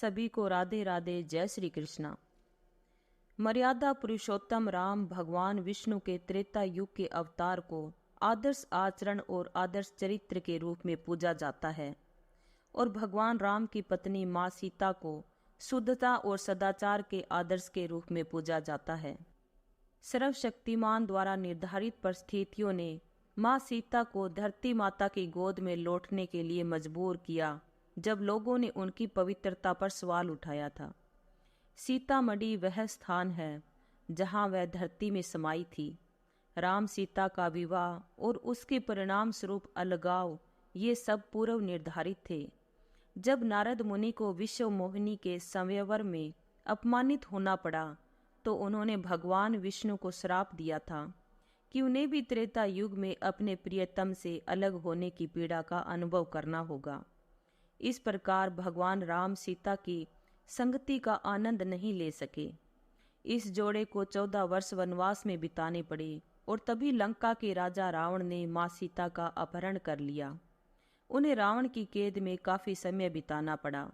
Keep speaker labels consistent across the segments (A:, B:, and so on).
A: सभी को राधे राधे। जय श्री कृष्णा। मर्यादा पुरुषोत्तम राम भगवान विष्णु के त्रेता युग के अवतार को आदर्श आचरण और आदर्श चरित्र के रूप में पूजा जाता है और भगवान राम की पत्नी माँ सीता को शुद्धता और सदाचार के आदर्श के रूप में पूजा जाता है। सर्वशक्तिमान द्वारा निर्धारित परिस्थितियों ने माँ सीता को धरती माता की गोद में लौटने के लिए मजबूर किया जब लोगों ने उनकी पवित्रता पर सवाल उठाया था। सीतामढ़ी वह स्थान है जहां वह धरती में समाई थी। राम सीता का विवाह और उसके परिणाम स्वरूप अलगाव ये सब पूर्व निर्धारित थे। जब नारद मुनि को विश्व मोहिनी के संयवर में अपमानित होना पड़ा तो उन्होंने भगवान विष्णु को श्राप दिया था कि उन्हें भी त्रेता युग में अपने प्रियतम से अलग होने की पीड़ा का अनुभव करना होगा। इस प्रकार भगवान राम सीता की संगति का आनंद नहीं ले सके। इस जोड़े को 14 वर्ष वनवास में बिताने पड़े और तभी लंका के राजा रावण ने माँ सीता का अपहरण कर लिया। उन्हें रावण की कैद में काफी समय बिताना पड़ा।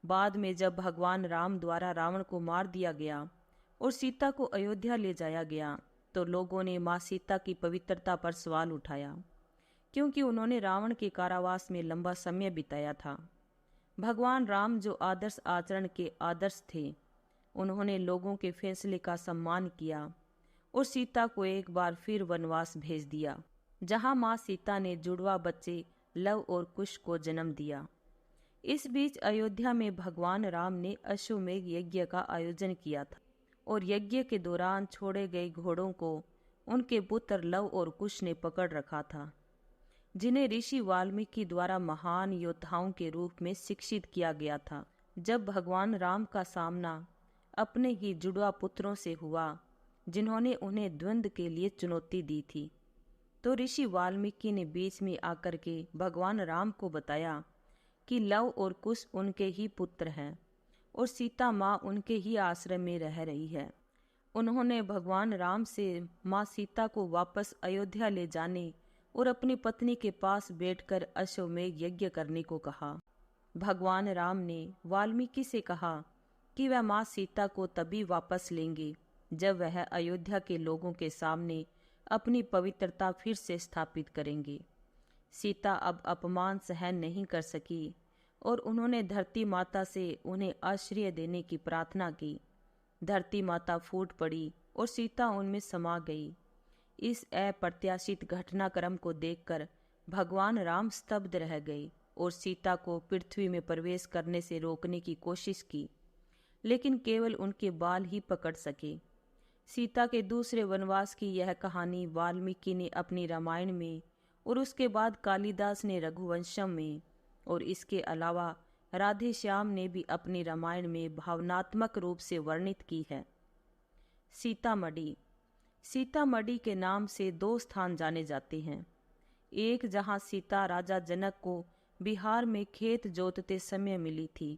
A: बाद में जब भगवान राम द्वारा रावण को मार दिया गया और सीता को अयोध्या ले जाया गया तो लोगों ने माँ सीता की पवित्रता पर सवाल उठाया, क्योंकि उन्होंने रावण के कारावास में लंबा समय बिताया था। भगवान राम जो आदर्श आचरण के आदर्श थे, उन्होंने लोगों के फैसले का सम्मान किया और सीता को एक बार फिर वनवास भेज दिया, जहां मां सीता ने जुड़वा बच्चे लव और कुश को जन्म दिया। इस बीच अयोध्या में भगवान राम ने अश्वमेध यज्ञ का आयोजन किया था और यज्ञ के दौरान छोड़े गए घोड़ों को उनके पुत्र लव और कुश ने पकड़ रखा था, जिन्हें ऋषि वाल्मीकि द्वारा महान योद्धाओं के रूप में शिक्षित किया गया था। जब भगवान राम का सामना अपने ही जुड़वा पुत्रों से हुआ जिन्होंने उन्हें द्वंद्व के लिए चुनौती दी थी, तो ऋषि वाल्मीकि ने बीच में आकर के भगवान राम को बताया कि लव और कुश उनके ही पुत्र हैं और सीता माँ उनके ही आश्रम में रह रही है। उन्होंने भगवान राम से माँ सीता को वापस अयोध्या ले जाने और अपनी पत्नी के पास बैठकर अश्वमेध यज्ञ करने को कहा। भगवान राम ने वाल्मीकि से कहा कि वह माँ सीता को तभी वापस लेंगे जब वह अयोध्या के लोगों के सामने अपनी पवित्रता फिर से स्थापित करेंगे। सीता अब अपमान सहन नहीं कर सकी और उन्होंने धरती माता से उन्हें आश्रय देने की प्रार्थना की। धरती माता फूट पड़ी और सीता उनमें समा गई। इस अप्रत्याशित घटनाक्रम को देखकर भगवान राम स्तब्ध रह गए और सीता को पृथ्वी में प्रवेश करने से रोकने की कोशिश की, लेकिन केवल उनके बाल ही पकड़ सके। सीता के दूसरे वनवास की यह कहानी वाल्मीकि ने अपनी रामायण में और उसके बाद कालिदास ने रघुवंशम में और इसके अलावा राधे श्याम ने भी अपनी रामायण में भावनात्मक रूप से वर्णित की है। सीतामढ़ी। सीतामढ़ी के नाम से 2 स्थान जाने जाते हैं। एक जहां सीता राजा जनक को बिहार में खेत जोतते समय मिली थी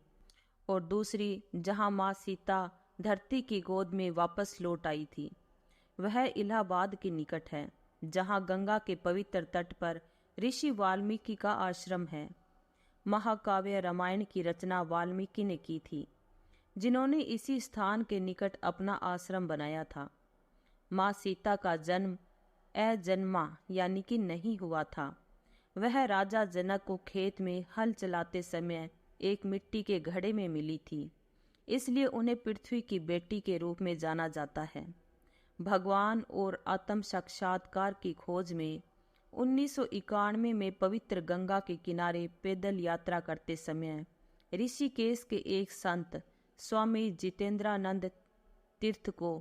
A: और दूसरी जहां माँ सीता धरती की गोद में वापस लौट आई थी। वह इलाहाबाद के निकट है, जहां गंगा के पवित्र तट पर ऋषि वाल्मीकि का आश्रम है। महाकाव्य रामायण की रचना वाल्मीकि ने की थी, जिन्होंने इसी स्थान के निकट अपना आश्रम बनाया था। माँ सीता का जन्म अजन्मा यानी कि नहीं हुआ था। वह राजा जनक को खेत में हल चलाते समय एक मिट्टी के घड़े में मिली थी, इसलिए उन्हें पृथ्वी की बेटी के रूप में जाना जाता है। भगवान और आत्म साक्षात्कार की खोज में 1991 में पवित्र गंगा के किनारे पैदल यात्रा करते समय ऋषिकेश के एक संत स्वामी जितेंद्रानंद तीर्थ को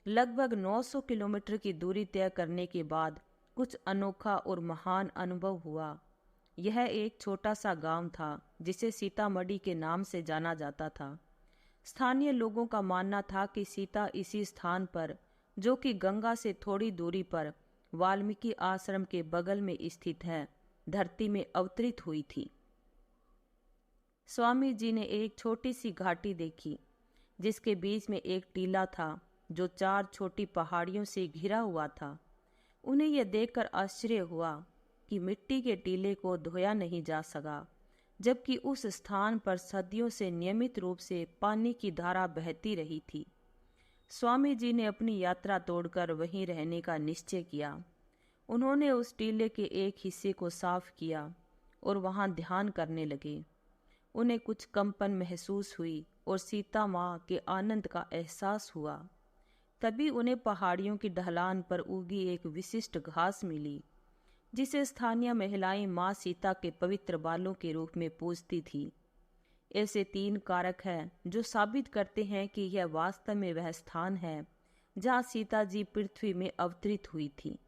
A: लगभग 900 किलोमीटर की दूरी तय करने के बाद कुछ अनोखा और महान अनुभव हुआ। यह एक छोटा सा गांव था जिसे सीतामढ़ी के नाम से जाना जाता था। स्थानीय लोगों का मानना था कि सीता इसी स्थान पर, जो कि गंगा से थोड़ी दूरी पर वाल्मीकि आश्रम के बगल में स्थित है, धरती में अवतरित हुई थी। स्वामी जी ने एक छोटी सी घाटी देखी जिसके बीच में एक टीला था जो 4 छोटी पहाड़ियों से घिरा हुआ था। उन्हें यह देखकर आश्चर्य हुआ कि मिट्टी के टीले को धोया नहीं जा सका, जबकि उस स्थान पर सदियों से नियमित रूप से पानी की धारा बहती रही थी। स्वामी जी ने अपनी यात्रा तोड़कर वहीं रहने का निश्चय किया। उन्होंने उस टीले के एक हिस्से को साफ किया और वहां ध्यान करने लगे। उन्हें कुछ कंपन महसूस हुई और सीता माँ के आनंद का एहसास हुआ। तभी उन्हें पहाड़ियों की ढलान पर उगी एक विशिष्ट घास मिली, जिसे स्थानीय महिलाएं माँ सीता के पवित्र बालों के रूप में पूजती थी। ऐसे 3 कारक हैं जो साबित करते हैं कि यह वास्तव में वह स्थान है जहाँ सीता जी पृथ्वी में अवतरित हुई थी।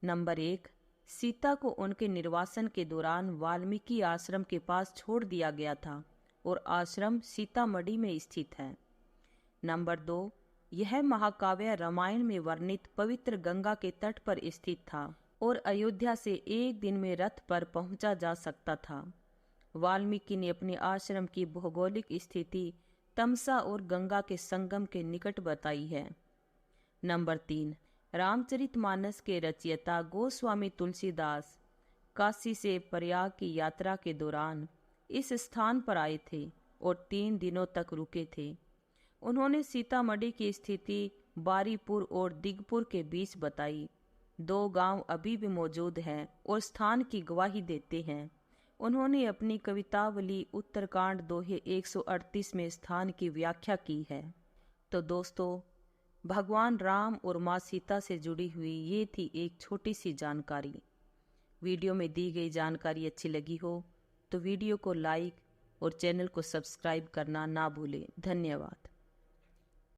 A: नंबर 1, सीता को उनके निर्वासन के दौरान वाल्मीकि आश्रम के पास छोड़ दिया गया था और आश्रम सीतामढ़ी में स्थित है। नंबर 2, यह महाकाव्य रामायण में वर्णित पवित्र गंगा के तट पर स्थित था और अयोध्या से 1 दिन में रथ पर पहुंचा जा सकता था। वाल्मीकि ने अपने आश्रम की भौगोलिक स्थिति तमसा और गंगा के संगम के निकट बताई है। नंबर 3, रामचरितमानस के रचयिता गोस्वामी तुलसीदास काशी से प्रयाग की यात्रा के दौरान इस स्थान पर आए थे और 3 दिनों तक रुके थे। उन्होंने सीतामढ़ी की स्थिति बारीपुर और दिगपुर के बीच बताई। 2 गांव अभी भी मौजूद हैं और स्थान की गवाही देते हैं। उन्होंने अपनी कवितावली उत्तरकांड दोहे 138 में स्थान की व्याख्या की है। तो दोस्तों, भगवान राम और माँ सीता से जुड़ी हुई ये थी एक छोटी सी जानकारी। वीडियो में दी गई जानकारी अच्छी लगी हो तो वीडियो को लाइक और चैनल को सब्सक्राइब करना ना भूलें। धन्यवाद।